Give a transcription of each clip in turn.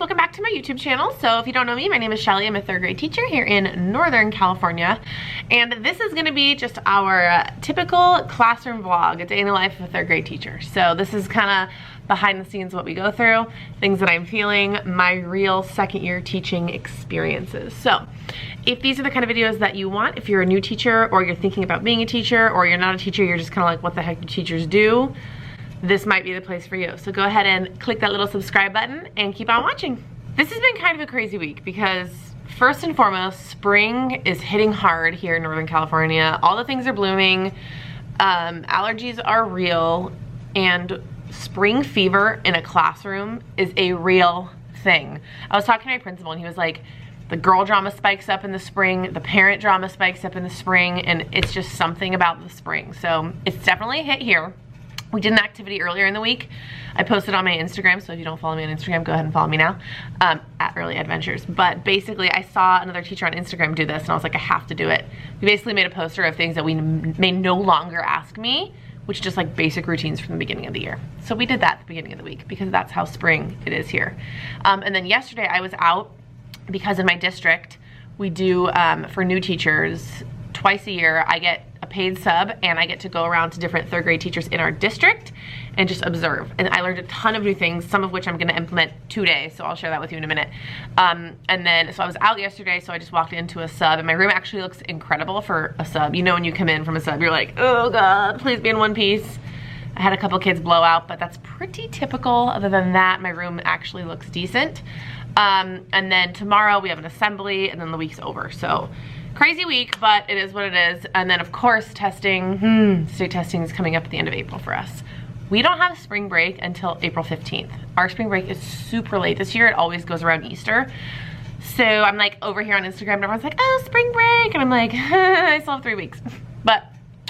welcome back to my YouTube channel. So if you don't know me, my name is Shelly. I'm a third grade teacher here in Northern California. And this is gonna be just our typical classroom vlog, a day in the life of a third grade teacher. So this is kind of behind the scenes what we go through, things that I'm feeling, my real second year teaching experiences. So if these are the kind of videos that you want, if you're a new teacher or you're thinking about being a teacher or you're not a teacher, you're just kind of like, what the heck do teachers do? This might be the place for you. So go ahead and click that little subscribe button and keep on watching. This has been kind of a crazy week because first and foremost, spring is hitting hard here in Northern California. All the things are blooming, allergies are real, and spring fever in a classroom is a real thing. I was talking to my principal and he was like, the girl drama spikes up in the spring, the parent drama spikes up in the spring, and it's just something about the spring. So it's definitely hit here. We did an activity earlier in the week. I posted on my Instagram, so if you don't follow me on Instagram, go ahead and follow me now, at Early Adventures. But basically, I saw another teacher on Instagram do this, and I was like, I have to do it. We basically made a poster of things that we may no longer ask me, which is just like basic routines from the beginning of the year. So we did that at the beginning of the week because that's how spring it is here. And then yesterday I was out because in my district, we do, for new teachers, twice a year, I get a paid sub and I get to go around to different third grade teachers in our district and just observe. And I learned a ton of new things, some of which I'm gonna implement today, so I'll share that with you in a minute. And then, so I was out yesterday, so I just walked into a sub, and my room actually looks incredible for a sub. You know when you come in from a sub, you're like, oh God, please be in one piece. I had a couple kids blow out, but that's pretty typical. Other than that, my room actually looks decent. And then tomorrow we have an assembly, and then the week's over, so. Crazy week, but it is what it is. And then of course testing, state testing is coming up at the end of April for us. We don't have spring break until April 15th. Our spring break is super late this year. It always goes around Easter. So I'm like over here on Instagram and everyone's like, oh, spring break. And I'm like, I still have 3 weeks, but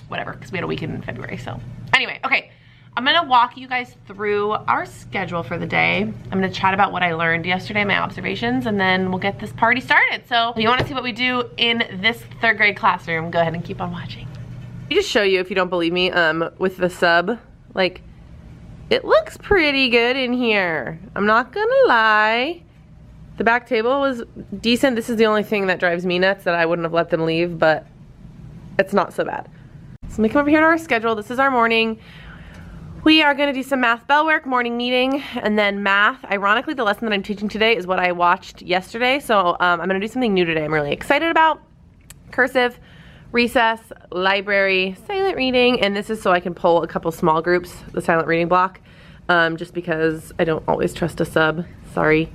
whatever, because we had a weekend in February. So anyway, okay. I'm gonna walk you guys through our schedule for the day. I'm gonna chat about what I learned yesterday, my observations, and then we'll get this party started. So if you wanna see what we do in this third grade classroom, go ahead and keep on watching. Let me just show you, if you don't believe me, with the sub, like, it looks pretty good in here. I'm not gonna lie. The back table was decent. This is the only thing that drives me nuts that I wouldn't have let them leave, but it's not so bad. So let me come over here to our schedule. This is our morning. We are gonna do some math bell work, morning meeting, and then math. Ironically, the lesson that I'm teaching today is what I watched yesterday, so I'm gonna do something new today I'm really excited about. Cursive, recess, library, silent reading, and this is so I can pull a couple small groups, the silent reading block, just because I don't always trust a sub, sorry.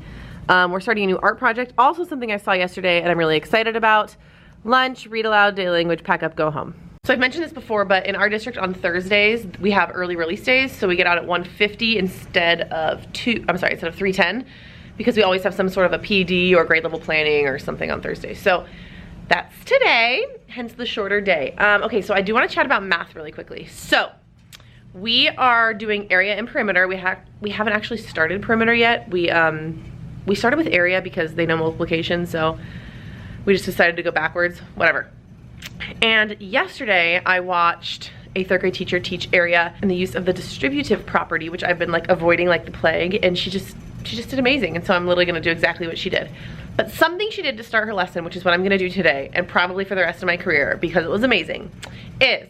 We're starting a new art project, also something I saw yesterday and I'm really excited about. Lunch, read aloud, daily language, pack up, go home. So I've mentioned this before, but in our district on Thursdays, we have early release days. So we get out at 1:50 instead of 3:10, because we always have some sort of a PD or grade level planning or something on Thursdays. So that's today, hence the shorter day. Okay, so I do wanna chat about math really quickly. So we are doing area and perimeter. We haven't actually started perimeter yet. We started with area because they know multiplication, so we just decided to go backwards, whatever. And yesterday I watched a third grade teacher teach area and the use of the distributive property, which I've been like avoiding like the plague, and she just did amazing. And so I'm literally gonna do exactly what she did. But something she did to start her lesson, which is what I'm gonna do today and probably for the rest of my career because it was amazing, is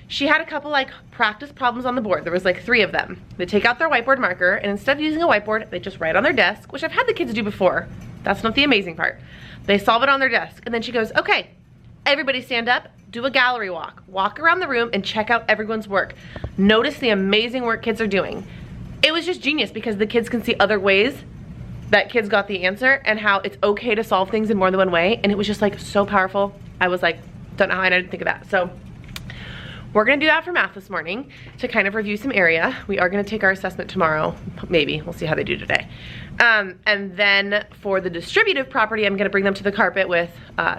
she had a couple like practice problems on the board. There was like 3 of them. They take out their whiteboard marker and instead of using a whiteboard, they just write on their desk, which I've had the kids do before. That's not the amazing part. They solve it on their desk and then she goes, okay, everybody stand up, do a gallery walk. Walk around the room and check out everyone's work. Notice the amazing work kids are doing. It was just genius because the kids can see other ways that kids got the answer and how it's okay to solve things in more than one way. And it was just like so powerful. I was like, don't know how I didn't think of that. So we're gonna do that for math this morning to kind of review some area. We are gonna take our assessment tomorrow, maybe. We'll see how they do today. And then for the distributive property, I'm gonna bring them to the carpet with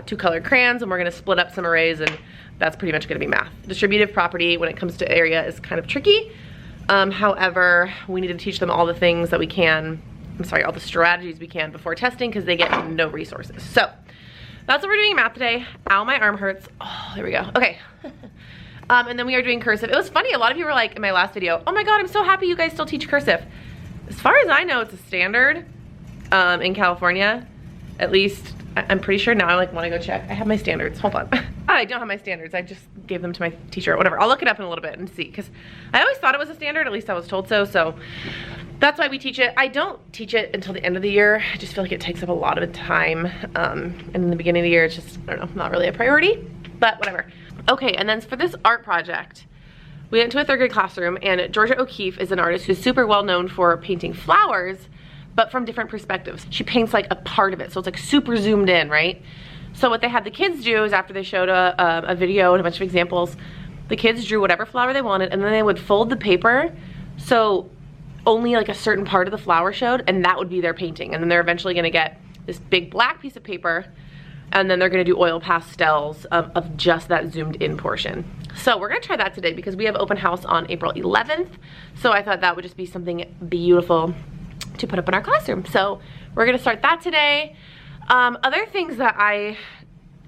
2 colored crayons and we're gonna split up some arrays and that's pretty much gonna be math. Distributive property when it comes to area is kind of tricky. However, we need to teach them all the things that we can, all the strategies we can before testing because they get no resources. So that's what we're doing in math today. Ow, my arm hurts. Oh, there we go, okay. And then we are doing cursive. It was funny, a lot of you were like in my last video, oh my God, I'm so happy you guys still teach cursive. As far as I know, it's a standard. in California. At least, I'm pretty sure now. I like want to go check. I have my standards. Hold on. I don't have my standards. I just gave them to my teacher or whatever. I'll look it up in a little bit and see, because I always thought it was a standard. At least I was told so. So that's why we teach it. I don't teach it until the end of the year. I just feel like it takes up a lot of time. And in the beginning of the year, it's just, I don't know, not really a priority, but whatever. Okay, and then for this art project, we went to a 3rd grade classroom, and Georgia O'Keeffe is an artist who's super well known for painting flowers, but from different perspectives. She paints like a part of it, so it's like super zoomed in, right? So what they had the kids do is, after they showed a video and a bunch of examples, the kids drew whatever flower they wanted, and then they would fold the paper so only like a certain part of the flower showed, and that would be their painting. And then they're eventually gonna get this big black piece of paper, and then they're gonna do oil pastels of just that zoomed in portion. So we're gonna try that today because we have open house on April 11th. So I thought that would just be something beautiful to put up in our classroom. So we're gonna start that today. Other things that I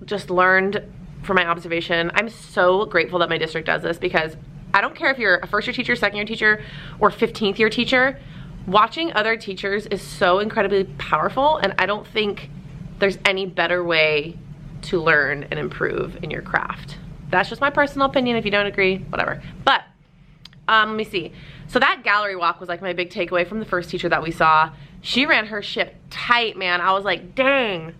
just learned from my observation, I'm so grateful that my district does this, because I don't care if you're a 1st year teacher, 2nd year teacher, or 15th year teacher, watching other teachers is so incredibly powerful, and I don't think there's any better way to learn and improve in your craft. That's just my personal opinion. If you don't agree, whatever. But let me see. So that gallery walk was like my big takeaway from the first teacher that we saw. She ran her ship tight, man. I was like, dang,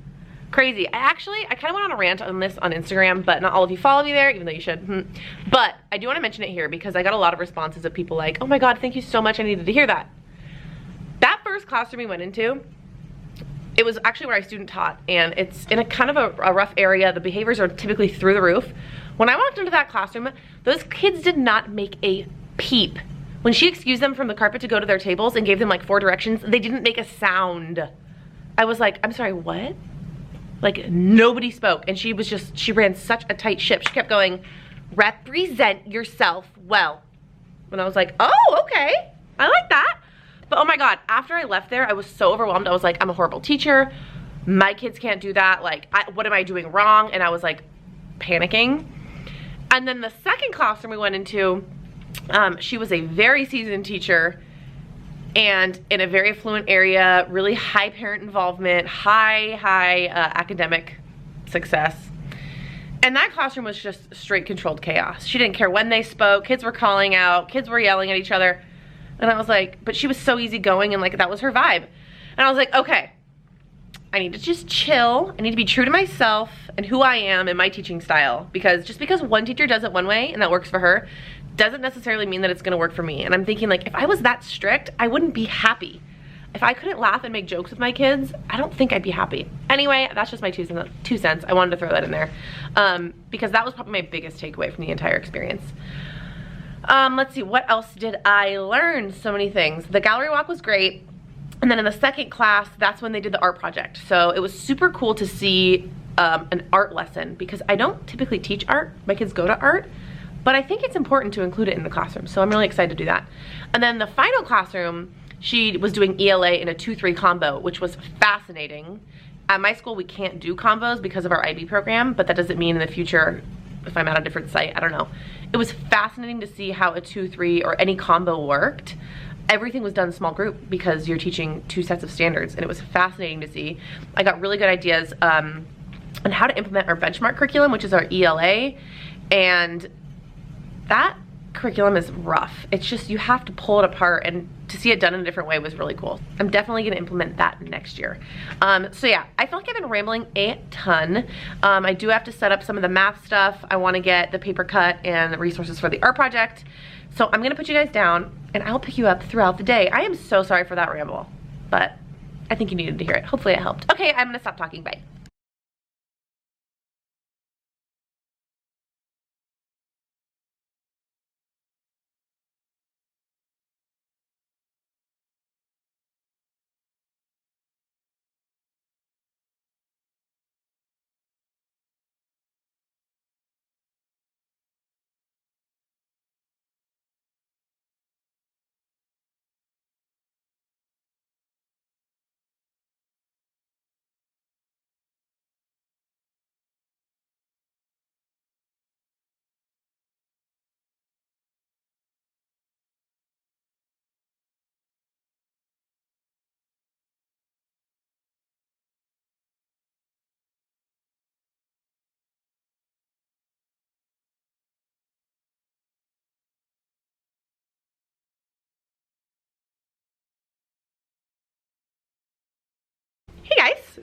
crazy. I kind of went on a rant on this on Instagram, but not all of you follow me there, even though you should. But I do want to mention it here because I got a lot of responses of people like, oh my God, thank you so much. I needed to hear that. That first classroom we went into, it was actually where I student taught, and it's in a kind of a rough area. The behaviors are typically through the roof. When I walked into that classroom, those kids did not make a peep. When she excused them from the carpet to go to their tables and gave them like 4 directions, they didn't make a sound. I was like, I'm sorry, what? Like, nobody spoke, and she ran such a tight ship. She kept going, represent yourself well. And I was like, oh, okay, I like that. But oh my God, after I left there, I was so overwhelmed. I was like, I'm a horrible teacher. My kids can't do that. Like, what am I doing wrong? And I was like panicking. And then the second classroom we went into, she was a very seasoned teacher and in a very affluent area, really high parent involvement, high academic success. And that classroom was just straight controlled chaos. She didn't care when they spoke. Kids were calling out, kids were yelling at each other. And I was like, but she was so easygoing, and like that was her vibe. And I was like, okay, I need to just chill. I need to be true to myself and who I am and my teaching style, because just because one teacher does it one way and that works for her doesn't necessarily mean that it's gonna work for me. And I'm thinking, like, if I was that strict, I wouldn't be happy. If I couldn't laugh and make jokes with my kids, I don't think I'd be happy. Anyway, that's just my 2 cents. I wanted to throw that in there because that was probably my biggest takeaway from the entire experience. Let's see, what else did I learn? So many things. The gallery walk was great. And then in the second class, that's when they did the art project. So it was super cool to see an art lesson, because I don't typically teach art. My kids go to art, but I think it's important to include it in the classroom. So I'm really excited to do that. And then the final classroom, she was doing ELA in a 2-3 combo, which was fascinating. At my school, we can't do combos because of our IB program, but that doesn't mean in the future, if I'm at a different site, I don't know. It was fascinating to see how a 2-3 or any combo worked. Everything was done in small group because you're teaching 2 sets of standards, and it was fascinating to see. I got really good ideas on how to implement our benchmark curriculum, which is our ELA, and that curriculum is rough. It's just, you have to pull it apart, and to see it done in a different way was really cool. I'm definitely gonna implement that next year. So yeah, I feel like I've been rambling a ton. I do have to set up some of the math stuff. I wanna get the paper cut and the resources for the art project. So I'm gonna put you guys down and I'll pick you up throughout the day. I am so sorry for that ramble, but I think you needed to hear it. Hopefully it helped. Okay, I'm gonna stop talking, bye.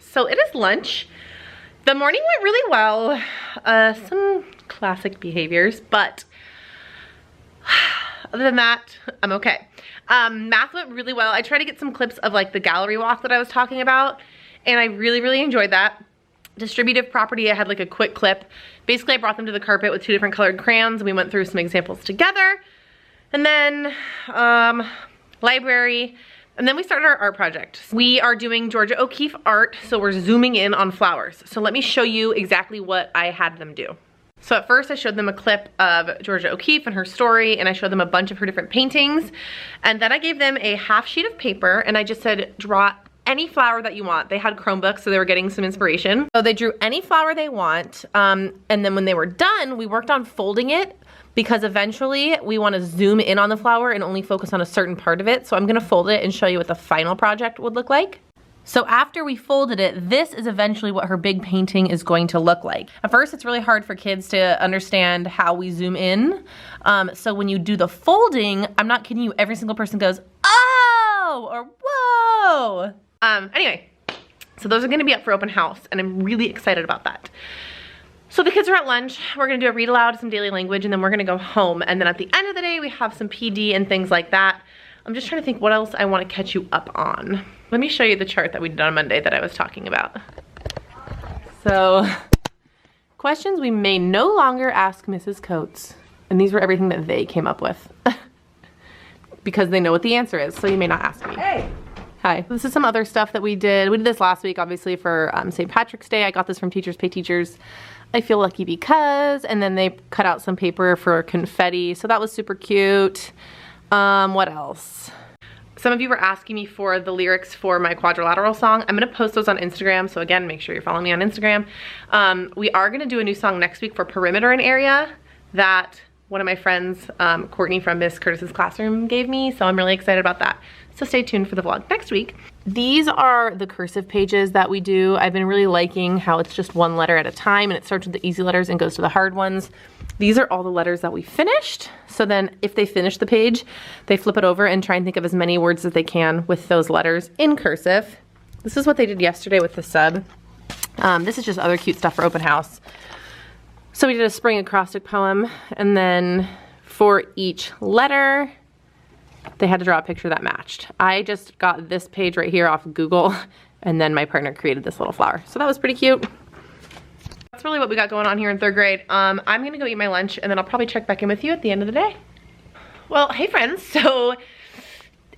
So it is lunch. The morning went really well. Some classic behaviors, but other than that, I'm okay. Math went really well. I tried to get some clips of like the gallery walk that I was talking about, and I really enjoyed that. Distributive property, I had like a quick clip. Basically, I brought them to the carpet with 2 different colored crayons, and we went through some examples together. And then library, and then we started our art project. We are doing Georgia O'Keeffe art, so we're zooming in on flowers. So let me show you exactly what I had them do. So at first I showed them a clip of Georgia O'Keeffe and her story, and I showed them a bunch of her different paintings. And then I gave them a half sheet of paper, and I just said, draw any flower that you want. They had Chromebooks, so they were getting some inspiration. So they drew any flower they want, and then when they were done, we worked on folding it, because eventually we want to zoom in on the flower and only focus on a certain part of it. So I'm gonna fold it and show you what the final project would look like. So after we folded it, this is eventually what her big painting is going to look like. At first, it's really hard for kids to understand how we zoom in. So when you do the folding, I'm not kidding you, every single person goes, oh, or whoa. Anyway, so those are gonna be up for open house, and I'm really excited about that. So the kids are at lunch, we're gonna do a read aloud, some daily language, and then we're gonna go home. And then at the end of the day, we have some PD and things like that. I'm just trying to think what else I wanna catch you up on. Let me show you the chart that we did on Monday that I was talking about. So, questions we may no longer ask Mrs. Coates. And these were everything that they came up with. Because they know what the answer is, so you may not ask me. Hey! Hi. This is some other stuff that we did. We did this last week, obviously, for St. Patrick's Day. I got this from Teachers Pay Teachers. I feel lucky because, and then they cut out some paper for confetti, so that was super cute. What else? Some of you were asking me for the lyrics for my quadrilateral song. I'm gonna post those on Instagram, so again, make sure you're following me on Instagram. We are gonna do a new song next week for Perimeter and Area that one of my friends, Courtney from Miss Curtis's classroom, gave me, so I'm really excited about that. So stay tuned for the vlog next week. These are the cursive pages that we do. I've been really liking how it's just one letter at a time, and it starts with the easy letters and goes to the hard ones. These are all the letters that we finished. So then if they finish the page, they flip it over and try and think of as many words as they can with those letters in cursive. This is what they did yesterday with the sub. This is just other cute stuff for open house. So we did a spring acrostic poem, and then for each letter, they had to draw a picture that matched. I just got this page right here off of Google, and then my partner created this little flower. So that was pretty cute. That's really what we got going on here in 3rd grade. I'm gonna go eat my lunch, and then I'll probably check back in with you at the end of the day. Well, hey friends, so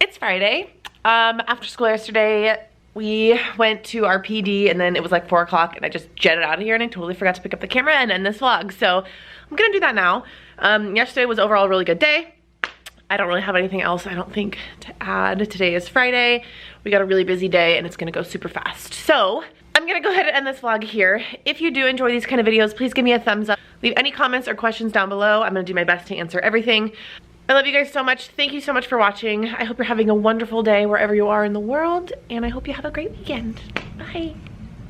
it's Friday. After school yesterday, we went to our PD, and then it was like 4 o'clock, and I just jetted out of here, and I totally forgot to pick up the camera and end this vlog. So I'm gonna do that now. Yesterday was overall a really good day. I don't really have anything else, I don't think, to add. Today is Friday. We got a really busy day, and it's gonna go super fast. So I'm gonna go ahead and end this vlog here. If you do enjoy these kind of videos, please give me a thumbs up. Leave any comments or questions down below. I'm gonna do my best to answer everything. I love you guys so much. Thank you so much for watching. I hope you're having a wonderful day wherever you are in the world, and I hope you have a great weekend. Bye.